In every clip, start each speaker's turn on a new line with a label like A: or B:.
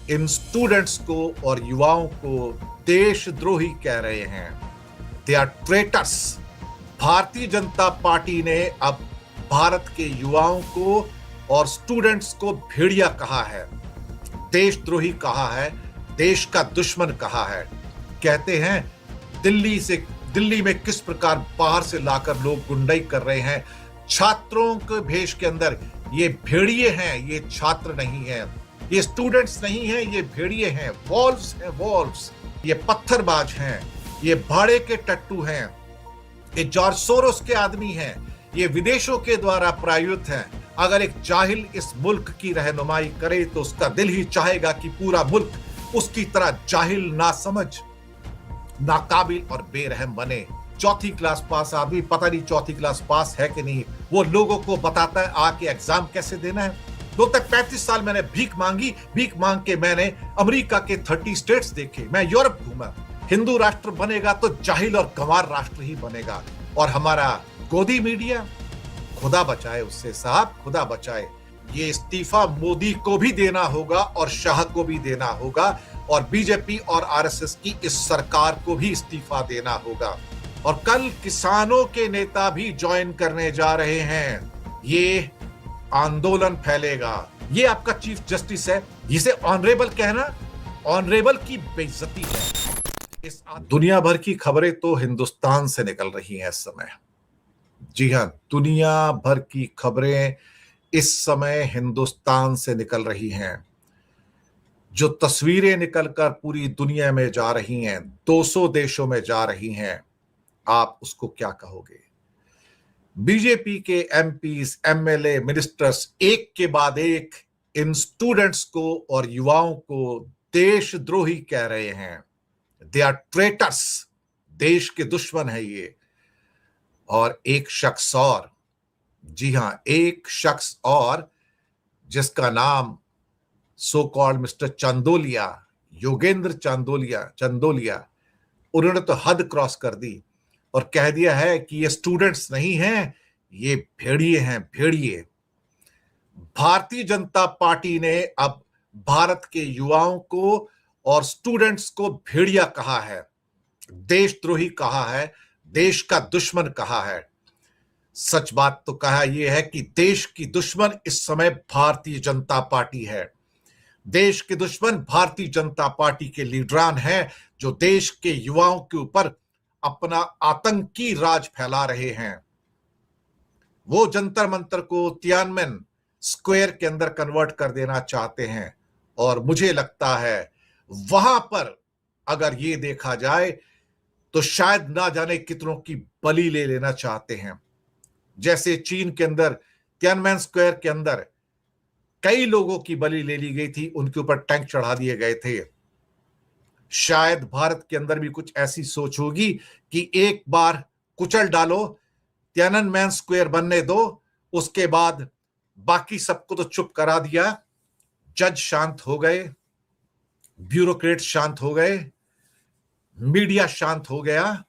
A: इन students को और युवाओं को देशद्रोही कह रहे हैं। They are traitors. Bharatiya Janata party ने अब भारत के युवाओं को और स्टूडेंट्स को भेड़िया कहा है, देशद्रोही कहा है, देश का दुश्मन कहा है। कहते हैं दिल्ली में किस प्रकार बाहर से लाकर लोग गुंडाई कर रहे हैं छात्रों के भेष के अंदर। ये भेड़िए हैं, ये छात्र नहीं है, ये स्टूडेंट्स नहीं है, ये भेड़िए हैं, वॉल्व्स हैं, वॉल्व्स। ये पत्थरबाज हैं, ये भाड़े के टट्टू हैं, ये जॉर्ज सोरोस के आदमी हैं, ये विदेशों के द्वारा प्रायोजित हैं। अगर एक जाहिल इस मुल्क की रहनुमाई करे तो उसका दिल ही चाहेगा कि पूरा मुल्क उसकी तरह जाहिल, नासमझ, नाकाबिल और बेरहम बने। चौथी क्लास पास आदमी, पता नहीं चौथी क्लास पास है कि नहीं, वो लोगों को बताता है आके एग्जाम कैसे देना है। दो तक 35 साल मैंने भीख मांग के मैंने अमेरिका के 30 स्टेट्स देखे, मैं यूरोप घूमा। हिंदू राष्ट्र बनेगा तो जाहिल और गंवार राष्ट्र ही बनेगा। और हमारा गोदी मीडिया, खुदा बचाए उससे साहब, खुदा बचाए। ये इस्तीफा मोदी को भी देना होगा और शाह को भी देना होगा और बीजेपी और आरएसएस की इस सरकार को भी इस्तीफा देना होगा। और कल किसानों के नेता भी ज्वाइन करने जा रहे हैं। ये आंदोलन फैलेगा। ये आपका चीफ जस्टिस है, जिसे ऑनरेबल कहना ऑनरेबल की बेइज्जती है। इस दुनिया भर की खबरें तो हिंदुस्तान से निकल रही हैं इस समय। जी हां, दुनिया भर की खबरें इस समय हिंदुस्तान से निकल रही हैं। जो तस्वीरें निकलकर पूरी दुनिया में जा रही हैं, 200 देशों में जा रही हैं, आप उसको क्या कहोगे? बीजेपी के एमपीज, एमएलए, मिनिस्टर्स एक के बाद एक इन स्टूडेंट्स को और युवाओं को देशद्रोही कह रहे हैं। दे आर ट्रेटर्स, देश के दुश्मन है ये। और एक शख्स और, जी हां, एक शख्स और, जिसका नाम so called mister Chandolia, Yogendra Chandolia, उन्होंने तो हद क्रॉस कर दी और कह दिया है कि ये स्टूडेंट्स नहीं हैं, ये भेड़िए हैं, भेड़िए। भारतीय जनता पार्टी ने अब भारत के युवाओं को और स्टूडेंट्स को भेड़िया कहा है, देशद्रोही कहा है, देश का दुश्मन कहा है। सच बात तो कहा यह है कि देश की दुश्मन इस समय भारतीय जनता पार्टी है। देश के दुश्मन भारतीय जनता पार्टी के लीडरान हैं, जो देश के युवाओं के ऊपर अपना आतंकी राज फैला रहे हैं। वो जंतर मंतर को तियानमेन स्क्वायर के अंदर कन्वर्ट कर देना चाहते हैं। और मुझे लगता है वहां पर अगर ये देखा जाए तो शायद ना जाने कितनों की बलि ले लेना चाहते हैं। जैसे चीन के अंदर तियानमेन स्क्वायर के अंदर कई लोगों की बलि ले ली गई थी, उनके ऊपर टैंक चढ़ा दिए गए थे। शायद भारत के अंदर भी कुछ ऐसी सोच होगी कि एक बार कुचल डालो, तियानमेन स्क्वायर बनने दो, उसके बाद बाकी सबको तो चुप करा दिया। जज शांत हो गए, ब्यूरोक्रेट शांत हो गए, मीडिया शांत हो गया,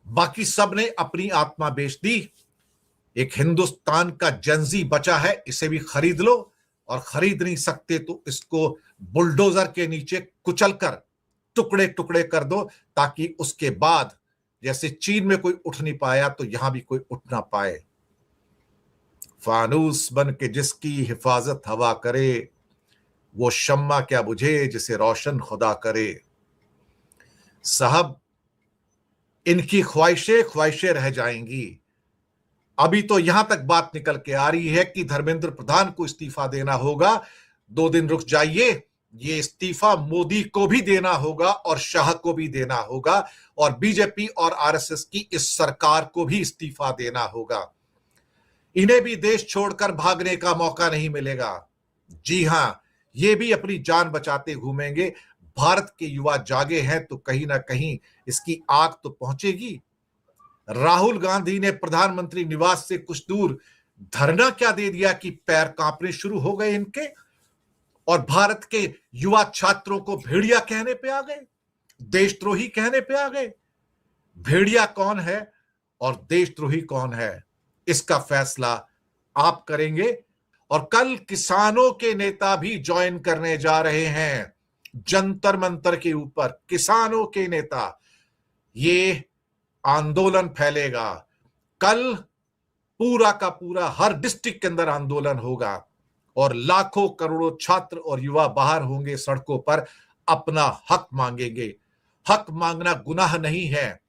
A: बाकी सब ने अपनी आत्मा बेच दी। एक हिंदुस्तान का जनजी बचा है, इसे भी खरीद लो, और खरीद नहीं सकते तो इसको बुलडोजर के नीचे कुचलकर टुकड़े टुकड़े कर दो, ताकि उसके बाद जैसे चीन में कोई उठ नहीं पाया तो यहां भी कोई उठ ना पाए। फानूस बन के जिसकी हिफाजत हवा करे, वो शम्मा क्या बुझे जिसे रोशन खुदा करे। साहब, इनकी ख्वाहिशें रह जाएंगी। अभी तो यहां तक बात निकल के आ रही है कि धर्मेंद्र प्रधान को इस्तीफा देना होगा। 2 दिन रुक जाइए, ये इस्तीफा मोदी को भी देना होगा और शाह को भी देना होगा और बीजेपी और आरएसएस की इस सरकार को भी इस्तीफा देना होगा। इन्हें भी देश छोड़कर भागने का मौका नहीं मिलेगा। जी हां, ये भी अपनी जान बचाते घूमेंगे। भारत के युवा जागे हैं तो कहीं ना कहीं इसकी आग तो पहुंचेगी। राहुल गांधी ने प्रधानमंत्री निवास से कुछ दूर धरना क्या दे दिया कि पैर कांपने शुरू हो गए इनके, और भारत के युवा छात्रों को भेड़िया कहने पे आ गए, देशद्रोही कहने पे आ गए। भेड़िया कौन है और देशद्रोही कौन है, इसका फैसला आप करेंगे। और कल किसानों के नेता भी ज्वाइन करने जा रहे हैं जंतर मंतर के ऊपर। किसानों के नेता, ये आंदोलन फैलेगा कल, पूरा का पूरा हर डिस्ट्रिक्ट के अंदर आंदोलन होगा और लाखों करोड़ों छात्र और युवा बाहर होंगे सड़कों पर, अपना हक मांगेंगे। हक मांगना गुनाह नहीं है।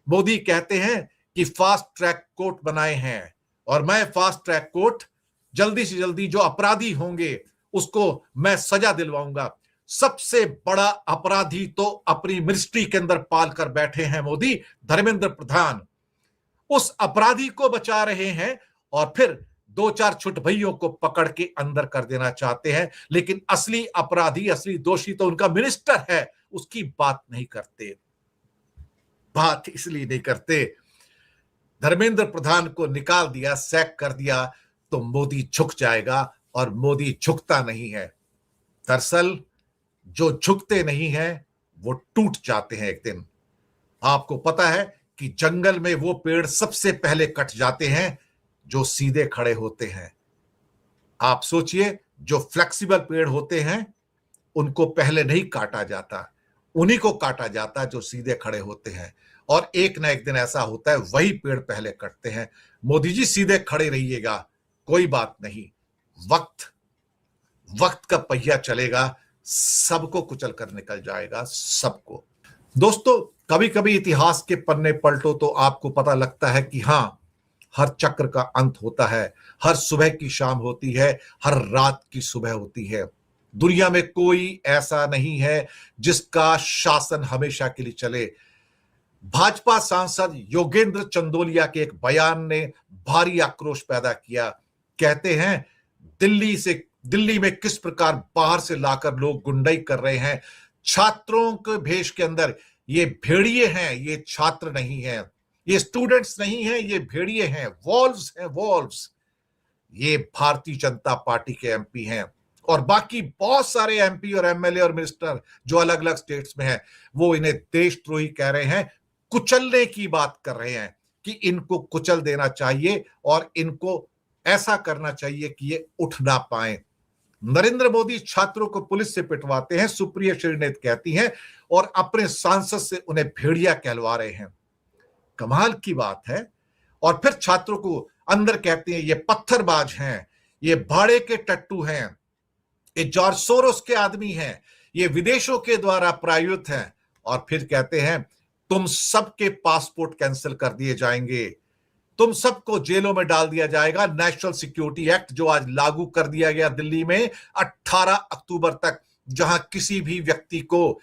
A: मोदी कहते हैं कि फास्ट ट्रैक कोर्ट बनाए हैं और मैं फास्ट ट्रैक कोर्ट जल्दी से जल्दी जो अपराधी होंगे उसको मैं सजा दिलवाऊंगा। सबसे बड़ा अपराधी तो अपनी मिनिस्ट्री के अंदर पाल कर बैठे हैं मोदी, धर्मेंद्र प्रधान। उस अपराधी को बचा रहे हैं और फिर दो चार छुट भइयों को पकड़ के अंदर कर देना चाहते हैं, लेकिन असली अपराधी, असली दोषी तो उनका मिनिस्टर है, उसकी बात नहीं करते। बात इसलिए नहीं करते, धर्मेंद्र प्रधान को निकाल दिया, सैक कर दिया तो मोदी झुक जाएगा, और मोदी झुकता नहीं है। दरअसल जो झुकते नहीं हैं वो टूट जाते हैं एक दिन। आपको पता है कि जंगल में वो पेड़ सबसे पहले कट जाते हैं जो सीधे खड़े होते हैं। आप सोचिए, जो फ्लेक्सिबल पेड़ होते हैं उनको पहले नहीं काटा जाता, उन्हीं को काटा जाता जो सीधे खड़े होते हैं। और एक ना एक दिन ऐसा होता है वही पेड़ पहले कटते हैं। मोदी जी सीधे खड़े रहिएगा, कोई बात नहीं, वक्त का पहिया चलेगा, सबको कुचल कर निकल जाएगा, सबको। दोस्तों, कभी कभी इतिहास के पन्ने पलटो तो आपको पता लगता है कि हां, हर चक्र का अंत होता है, हर सुबह की शाम होती है, हर रात की सुबह होती है। दुनिया में कोई ऐसा नहीं है जिसका शासन हमेशा के लिए चले। भाजपा सांसद योगेंद्र चंदोलिया के एक बयान ने भारी आक्रोश पैदा किया। कहते हैं दिल्ली में किस प्रकार बाहर से लाकर लोग गुंडाई कर रहे हैं। छात्रों के भेष के अंदर ये भेड़िए हैं, ये छात्र नहीं हैं, ये स्टूडेंट्स नहीं हैं, ये भेड़िए हैं, वॉल्व्स हैं, वॉल्व्स। ये भारतीय जनता पार्टी के एमपी हैं और बाकी बहुत सारे एमपी और एमएलए और मिनिस्टर जो अलग अलग स्टेट्स में हैं, वो इन्हें देशद्रोही कह रहे हैं, कुचलने की बात कर रहे हैं कि इनको कुचल देना चाहिए और इनको ऐसा करना चाहिए कि ये उठ ना पाए। नरेंद्र मोदी छात्रों को पुलिस से पिटवाते हैं, सुप्रिया श्रीनेत कहती हैं, और अपने सांसद से उन्हें भेड़िया कहलवा रहे हैं। कमाल की बात है। और फिर छात्रों को अंदर कहते हैं ये पत्थरबाज हैं, ये भाड़े के टट्टू हैं, ये जॉर्ज सोरोस के आदमी हैं, ये विदेशों के द्वारा प्रायोजित हैं। और फिर कहते हैं तुम सबके पासपोर्ट कैंसिल कर दिए जाएंगे, तुम सबको जेलों में डाल दिया जाएगा। नेशनल सिक्योरिटी एक्ट जो आज लागू कर दिया गया दिल्ली में 18 अक्टूबर तक, जहां किसी भी व्यक्ति को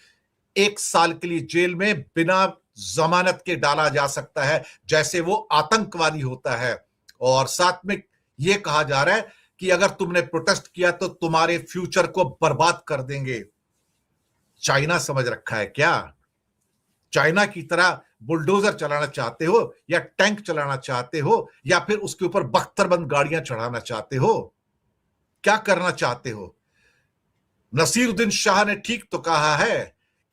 A: 1 साल के लिए जेल में बिना जमानत के डाला जा सकता है, जैसे वो आतंकवादी होता है। और साथ में यह कहा जा रहा है कि अगर तुमने प्रोटेस्ट किया तो तुम्हारे फ्यूचर को बर्बाद कर देंगे। चाइना समझ रखा है क्या? चाइना की तरह बुलडोजर चलाना चाहते हो, या टैंक चलाना चाहते हो, या फिर उसके ऊपर बख्तरबंद गाड़ियां चढ़ाना चाहते हो? क्या करना चाहते हो? नसीरुद्दीन शाह ने ठीक तो कहा है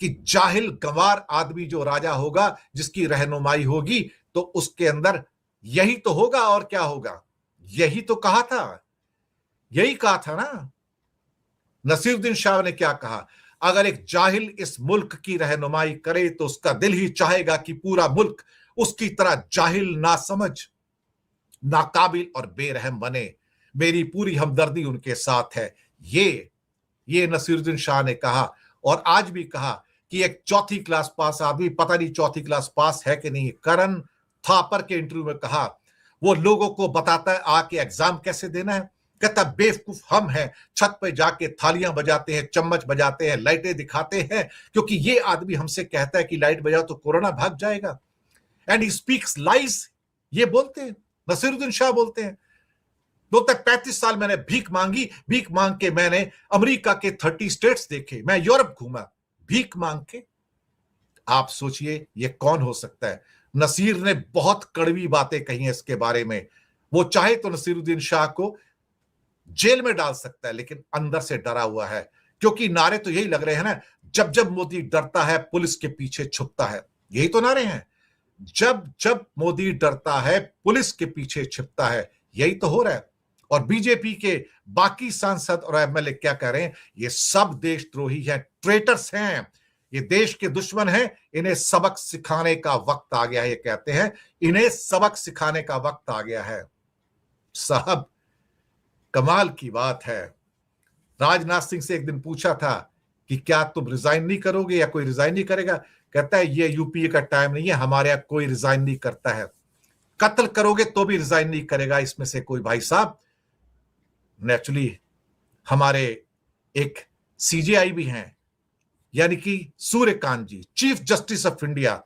A: कि जाहिल गंवार आदमी जो राजा होगा, जिसकी रहनुमाई होगी, तो उसके अंदर यही तो होगा, और क्या होगा? यही तो कहा था, यही कहा था ना। नसीरुद्दीन शाह ने क्या कहा? अगर एक जाहिल इस मुल्क की रहनुमाई करे तो उसका दिल ही चाहेगा कि पूरा मुल्क उसकी तरह जाहिल, नासमझ, नाकाबिल और बेरहम बने। मेरी पूरी हमदर्दी उनके साथ है। ये नसीरुद्दीन शाह ने कहा। और आज भी कहा कि एक 4th क्लास पास आदमी, पता नहीं 4th क्लास पास है कि नहीं, करण थापर के इंटरव्यू में कहा, वो लोगों को बताता है आके एग्जाम कैसे देना है। कहता बेवकूफ हम हैं, छत पे जाके थालियां बजाते हैं, चम्मच बजाते हैं, लाइटें दिखाते हैं, क्योंकि ये आदमी हमसे कहता है कि लाइट बजाओ तो कोरोना भाग जाएगा। And he speaks lies. ये बोलते हैं, नसीरुद्दीन शाह बोलते हैं। बोलते 35 साल मैंने भीख मांगी, भीख मांग के मैंने अमेरिका के 30 स्टेट्स देखे, मैं यूरोप घूमा, भीख मांग के। आप सोचिए ये कौन हो सकता है? नसीर ने बहुत कड़वी बातें कही हैं इसके बारे में। वो चाहे तो नसीरुद्दीन शाह को जेल में डाल सकता है, लेकिन अंदर से डरा हुआ है, क्योंकि नारे तो यही लग रहे हैं ना, जब जब मोदी डरता है पुलिस के पीछे छुपता है। यही तो नारे हैं, जब जब मोदी डरता है पुलिस के पीछे छिपता है। यही तो हो रहा है। और बीजेपी के बाकी सांसद और एमएलए क्या कह रहे हैं, ये सब देशद्रोही हैं, ट्रेटर्स हैं, ये देश के दुश्मन हैं, इन्हें सबक सिखाने का वक्त आ गया है। ये कहते हैं इन्हें सबक सिखाने का वक्त आ गया है। साहब, कमाल की बात है। राजनाथ सिंह से एक दिन पूछा था कि क्या तुम रिजाइन नहीं करोगे या कोई रिजाइन नहीं करेगा? कहता है ये यूपीए का टाइम नहीं है, हमारे यहां कोई रिजाइन नहीं करता है। कत्ल करोगे तो भी रिजाइन नहीं करेगा इसमें से कोई भाई साहब। नेचुरली हमारे एक सीजेआई भी हैं, यानी कि सूर्यकांत जी, चीफ जस्टिस ऑफ इंडिया,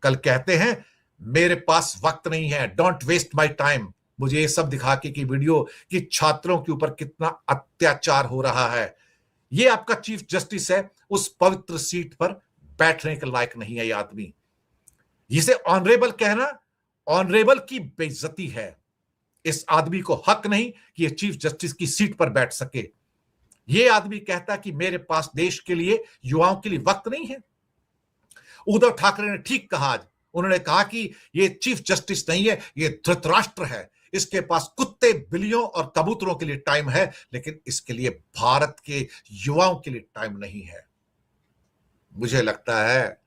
A: कल कहते हैं मेरे पास वक्त नहीं है, डोंट वेस्ट माय टाइम। मुझे ये सब दिखा के कि वीडियो कि छात्रों के ऊपर कितना अत्याचार हो रहा है। ये आपका चीफ जस्टिस है, उस पवित्र सीट पर बैठने के लायक नहीं है ये आदमी। इसे ऑनरेबल कहना ऑनरेबल की बेइज्जती है। इस आदमी को हक नहीं कि ये चीफ जस्टिस की सीट पर बैठ सके। ये आदमी कहता कि मेरे पास देश के लिए, युवाओं के लिए वक्त नहीं है। उद्धव ठाकरे ने ठीक कहा आज, उन्होंने कहा कि ये चीफ जस्टिस नहीं है, ये धृतराष्ट्र है, इसके पास कुत्ते, बिल्लियों और कबूतरों के लिए टाइम है, लेकिन इसके लिए भारत के युवाओं के लिए टाइम नहीं है। मुझे लगता है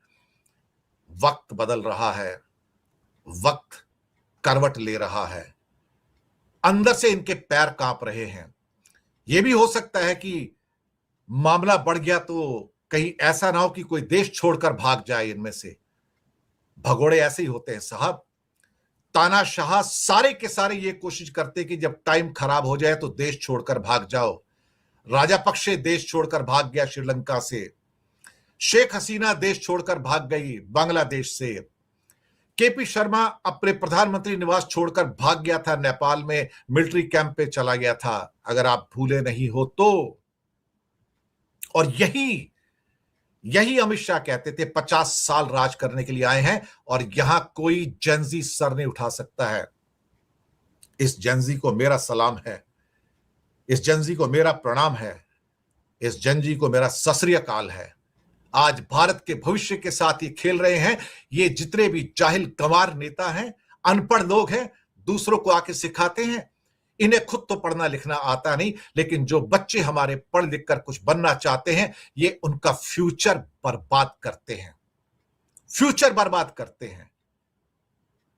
A: वक्त बदल रहा है, वक्त करवट ले रहा है, अंदर से इनके पैर कांप रहे हैं। यह भी हो सकता है कि मामला बढ़ गया तो कहीं ऐसा ना हो कि कोई देश छोड़कर भाग जाए इनमें से। भगोड़े ऐसे ही होते हैं साहब। तानाशाह सारे के सारे ये कोशिश करते कि जब टाइम खराब हो जाए तो देश छोड़कर भाग जाओ। राजापक्षे देश छोड़कर भाग गया श्रीलंका से, शेख हसीना देश छोड़कर भाग गई बांग्लादेश से, केपी शर्मा अपने प्रधानमंत्री निवास छोड़कर भाग गया था, नेपाल में मिलिट्री कैंप पे चला गया था, अगर आप भूले नहीं हो तो। और यही अमित शाह कहते थे 50 साल राज करने के लिए आए हैं और यहां कोई जेंजी सर नहीं उठा सकता है। इस जेंजी को मेरा सलाम है, इस जेंजी को मेरा प्रणाम है, इस जेंजी को मेरा सत श्री अकाल है। आज भारत के भविष्य के साथ ये खेल रहे हैं। ये जितने भी जाहिल गंवार नेता हैं, अनपढ़ लोग हैं, दूसरों को आके सिखाते हैं। इन्हें खुद तो पढ़ना लिखना आता नहीं, लेकिन जो बच्चे हमारे पढ़ लिख कर कुछ बनना चाहते हैं, ये उनका फ्यूचर बर्बाद करते हैं, फ्यूचर बर्बाद करते हैं।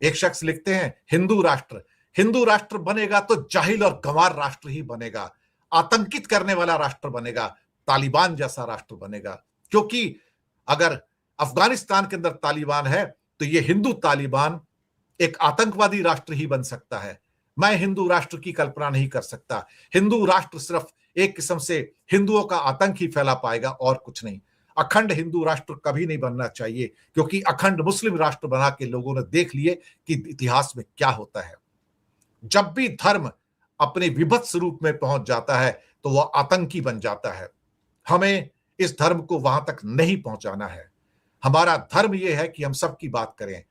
A: एक शख्स लिखते हैं हिंदू राष्ट्र बनेगा तो जाहिल और गंवार राष्ट्र ही बनेगा, आतंकित करने वाला राष्ट्र बनेगा, तालिबान जैसा राष्ट्र बनेगा। क्योंकि अगर अफगानिस्तान के अंदर तालिबान है तो ये हिंदू तालिबान एक आतंकवादी राष्ट्र ही बन सकता है। मैं हिंदू राष्ट्र की कल्पना नहीं कर सकता। हिंदू राष्ट्र सिर्फ एक किस्म से हिंदुओं का आतंक ही फैला पाएगा और कुछ नहीं। अखंड हिंदू राष्ट्र कभी नहीं बनना चाहिए, क्योंकि अखंड मुस्लिम राष्ट्र बना के लोगों ने देख लिए कि इतिहास में क्या होता है। जब भी धर्म अपने विभत्स रूप में पहुंच जाता है तो वह आतंकी बन जाता है। हमें इस धर्म को वहां तक नहीं पहुंचाना है। हमारा धर्म यह है कि हम सबकी बात करें।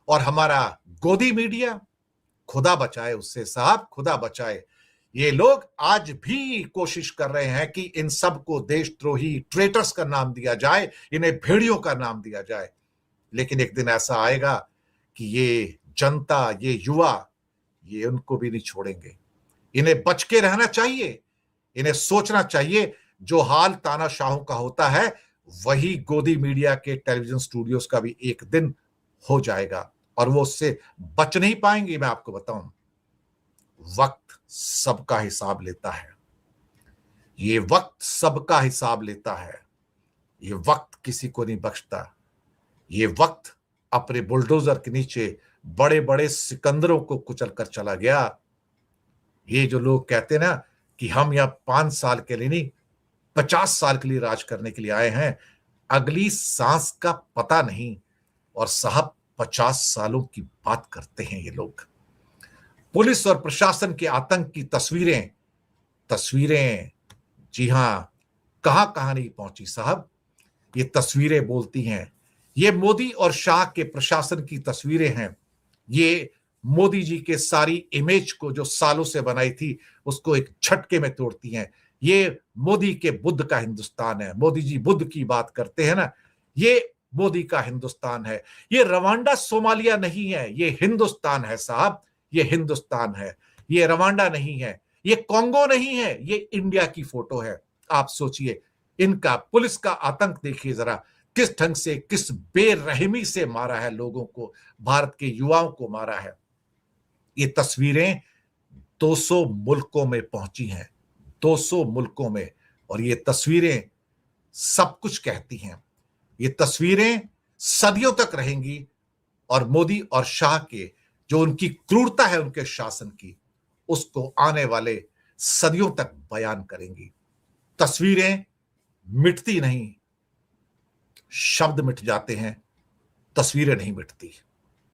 A: और हमारा गोदी मीडिया, खुदा बचाए उससे साहब, खुदा बचाए। ये लोग आज भी कोशिश कर रहे हैं कि इन सबको देशद्रोही, ट्रेटर्स का नाम दिया जाए, इन्हें भेड़ियों का नाम दिया जाए। लेकिन एक दिन ऐसा आएगा कि ये जनता, ये युवा, ये उनको भी नहीं छोड़ेंगे। इन्हें बच के रहना चाहिए, इन्हें सोचना चाहिए जो हाल तानाशाहों का होता है वही गोदी मीडिया के टेलीविजन स्टूडियोज का भी एक दिन हो जाएगा, और वो उससे बच नहीं पाएंगे। मैं आपको बताऊं, वक्त सबका हिसाब लेता है, ये वक्त सबका हिसाब लेता है, ये वक्त किसी को नहीं बख्शता। ये वक्त अपने बुलडोजर के नीचे बड़े बड़े सिकंदरों को कुचल कर चला गया। ये जो लोग कहते ना कि हम यहां 5 साल के लिए नहीं 50 साल के लिए राज करने के लिए आए हैं, अगली सांस का पता नहीं। और साहब 50 सालों की बात करते हैं ये लोग। पुलिस और प्रशासन के आतंक की तस्वीरें जी हां, कहां नहीं पहुंची साहब। ये तस्वीरें बोलती हैं। ये मोदी और शाह के प्रशासन की तस्वीरें हैं। ये मोदी जी के सारी इमेज को जो सालों से बनाई थी उसको एक झटके में तोड़ती हैं। ये मोदी के बुद्ध का हिंदुस्तान है। मोदी जी बुद्ध की बात करते हैं ना, ये मोदी का हिंदुस्तान है। ये रवांडा सोमालिया नहीं है, ये हिंदुस्तान है साहब, ये हिंदुस्तान है, ये रवांडा नहीं है। ये कॉन्गो नहीं है, ये इंडिया की फोटो है। आप सोचिए, इनका पुलिस का आतंक देखिए जरा, किस ढंग से, किस बेरहमी से मारा है लोगों को, भारत के युवाओं को मारा है। ये तस्वीरें 200 मुल्कों में पहुंची हैं, 200 मुल्कों में, और ये तस्वीरें सब कुछ कहती हैं। ये तस्वीरें सदियों तक रहेंगी और मोदी और शाह के जो उनकी क्रूरता है उनके शासन की, उसको आने वाले सदियों तक बयान करेंगी। तस्वीरें मिटती नहीं, शब्द मिट जाते हैं, तस्वीरें नहीं मिटती।